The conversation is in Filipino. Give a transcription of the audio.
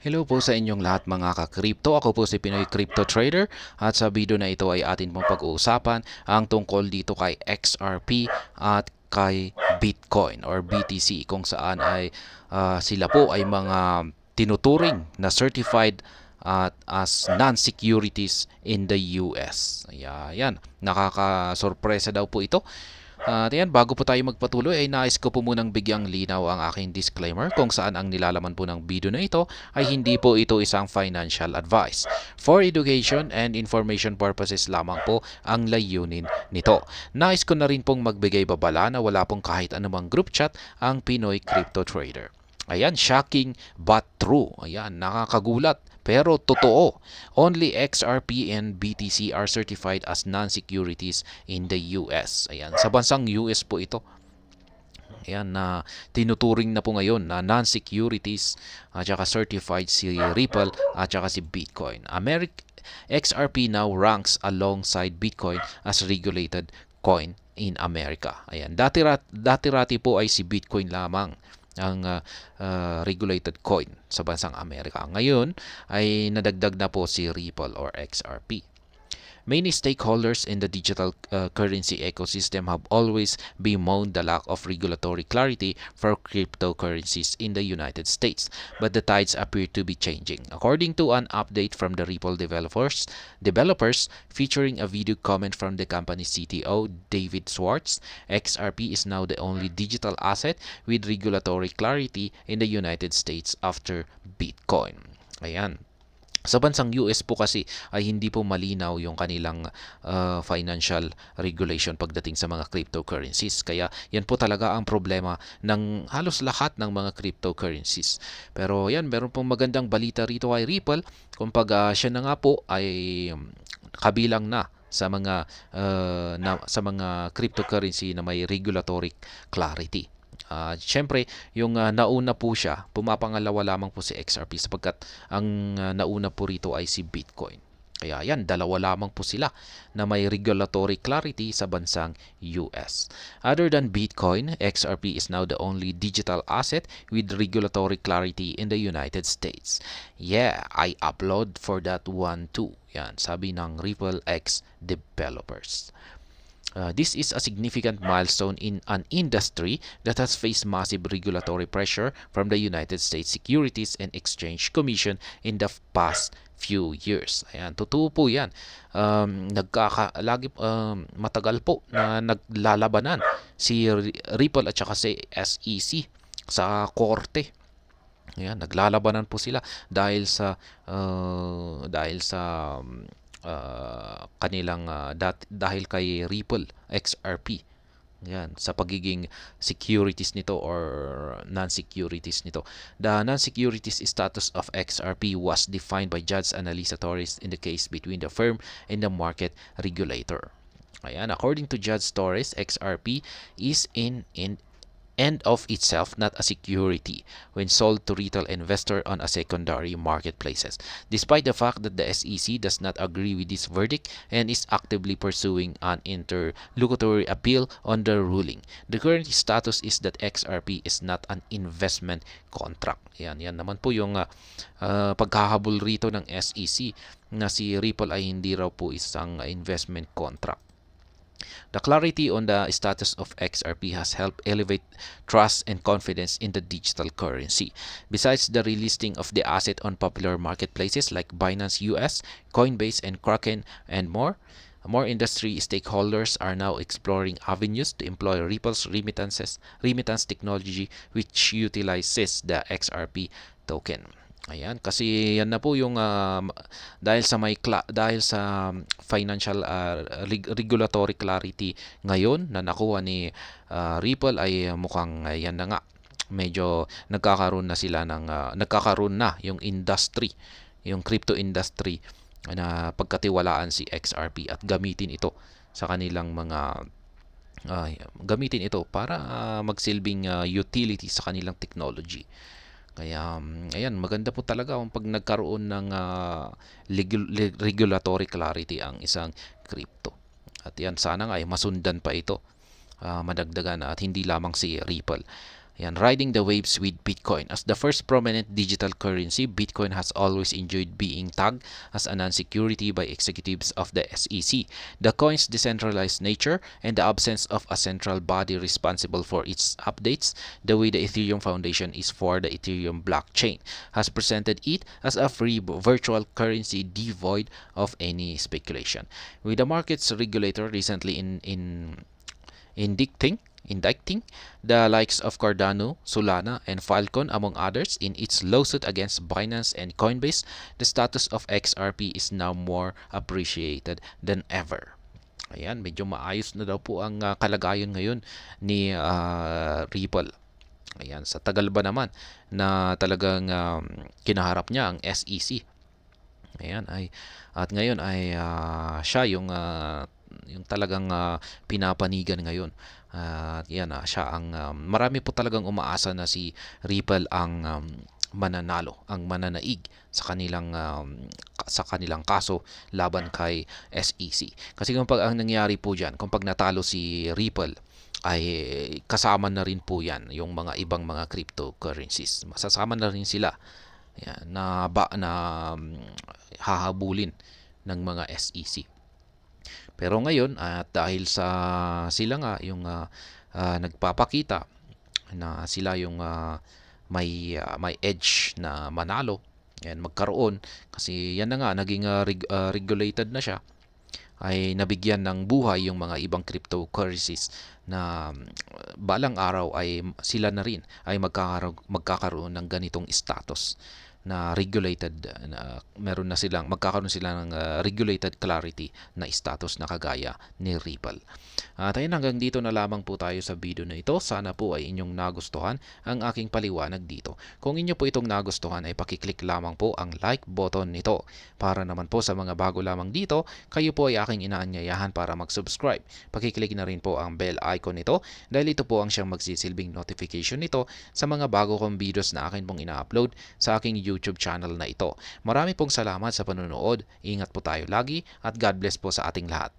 Hello po sa inyong lahat mga ka-crypto. Ako po si Pinoy Crypto Trader at sa video na ito ay atin pong pag-uusapan ang tungkol dito kay XRP at kay Bitcoin or BTC kung saan ay sila po ay mga tinuturing na certified at as non-securities in the US. Ayan, nakakasorpresa daw po ito. At yan, bago po tayo magpatuloy ay nais ko po munang bigyang linaw ang aking disclaimer kung saan ang nilalaman po ng video na ito ay hindi po ito isang financial advice. For education and information purposes lamang po ang layunin nito. Nais ko na rin pong magbigay babala na wala pong kahit anumang group chat ang Pinoy Crypto Trader. Ayan, shocking but true. Ayan, nakakagulat pero totoo. Only XRP and BTC are certified as non-securities in the US. Ayan, sa bansang US po ito. Ayan, na tinuturing na po ngayon na non-securities at saka certified si Ripple at saka si Bitcoin. XRP now ranks alongside Bitcoin as regulated coin in America. Ayan, dati-rati po ay si Bitcoin lamang ang regulated coin sa bansang Amerika. Ngayon ay nadagdag na po si Ripple or XRP. Many stakeholders in the digital currency ecosystem have always bemoaned the lack of regulatory clarity for cryptocurrencies in the United States, but the tides appear to be changing. According to an update from the Ripple developers featuring a video comment from the company's CTO, David Schwartz, XRP is now the only digital asset with regulatory clarity in the United States after Bitcoin. Ayan. Sa bansang US po kasi ay hindi po malinaw yung kanilang financial regulation pagdating sa mga cryptocurrencies. Kaya yan po talaga ang problema ng halos lahat ng mga cryptocurrencies. Pero yan, meron pong magandang balita rito kay Ripple. Kumbaga siya na nga po ay kabilang na sa mga cryptocurrency na may regulatory clarity. Siyempre, yung nauna po siya, pumapangalawa lamang po si XRP sapagkat ang nauna po rito ay si Bitcoin. Kaya yan, dalawa lamang po sila na may regulatory clarity sa bansang US. Other than Bitcoin, XRP is now the only digital asset with regulatory clarity in the United States. Yeah, I upload for that one too. Yan, sabi ng Ripple X developers. This is a significant milestone in an industry that has faced massive regulatory pressure from the United States Securities and Exchange Commission in the past few years. Ayan, totoo po yan. Matagal po na naglalabanan si Ripple at saka si SEC sa korte. Ayan, naglalabanan po sila kanilang dahil kay Ripple XRP. Yan, sa pagiging securities nito or non-securities nito. The non-securities status of XRP was defined by Judge Annalisa Torres in the case between the firm and the market regulator. Ayan, according to Judge Torres, XRP is in and of itself not a security when sold to retail investor on a secondary marketplaces, despite the fact that the SEC does not agree with this verdict and is actively pursuing an interlocutory appeal on the ruling. The current status is that XRP is not an investment contract. Yan naman po yung pagkahabol rito ng SEC na si Ripple ay hindi raw po isang investment contract. The clarity on the status of XRP has helped elevate trust and confidence in the digital currency. Besides the relisting of the asset on popular marketplaces like Binance US, Coinbase, and Kraken, and more industry stakeholders are now exploring avenues to employ Ripple's remittance technology which utilizes the XRP token. Ayan, kasi yan na po yung dahil sa financial regulatory clarity ngayon na nakuha ni Ripple ay mukhang yan na nga medyo nagkakaroon na yung industry, yung crypto industry na pagkatiwalaan si XRP at gamitin ito sa kanilang gamitin ito para magsilbing utility sa kanilang technology. Kaya ayan, maganda po talaga kung pag nagkaroon ng regulatory clarity ang isang crypto. At yan, sana nga ay masundan pa ito, madagdagan at hindi lamang si Ripple. Ayan, riding the waves with Bitcoin. As the first prominent digital currency, Bitcoin has always enjoyed being tagged as a non-security by executives of the SEC. The coin's decentralized nature and the absence of a central body responsible for its updates, the way the Ethereum Foundation is for the Ethereum blockchain, has presented it as a free virtual currency devoid of any speculation. With the market's regulator recently indicting the likes of Cardano, Solana, and Falcon among others in its lawsuit against Binance and Coinbase, the status of XRP is now more appreciated than ever. Ayan, medyo maayos na daw po ang kalagayan ngayon ni Ripple. Ayan, sa tagal ba naman na talagang kinaharap niya ang SEC. Ayan, at ngayon ay siya yung talagang pinapanigan ngayon. Yan, siya ang marami po talagang umaasa na si Ripple ang mananalo, ang mananaig sa kanilang kaso laban kay SEC. Kasi kung pag ang nangyari po diyan, kung pag natalo si Ripple, ay kasama na rin po yan yung mga ibang mga cryptocurrencies. Masasama na rin sila, yan, na hahabulin ng mga SEC. Pero ngayon, at dahil sa sila nga yung nagpapakita na sila yung may edge na manalo, yan, magkaroon, kasi yan na nga, naging regulated na siya, ay nabigyan ng buhay yung mga ibang cryptocurrencies na balang araw ay sila na rin ay magkakaroon ng ganitong status na regulated, na magkakaroon sila ng regulated clarity na status na kagaya ni Ripple. At ayun, hanggang dito na lamang po tayo sa video na ito. Sana po ay inyong nagustuhan ang aking paliwanag dito. Kung inyo po itong nagustuhan ay pakiclick lamang po ang like button nito. Para naman po sa mga bago lamang dito, kayo po ay aking inaanyayahan para mag-subscribe. Pakiclick na rin po ang bell icon nito dahil ito po ang siyang magsisilbing notification nito sa mga bago kong videos na akin pong ina-upload sa aking YouTube channel na ito. Marami pong salamat sa panonood. Ingat po tayo lagi at God bless po sa ating lahat.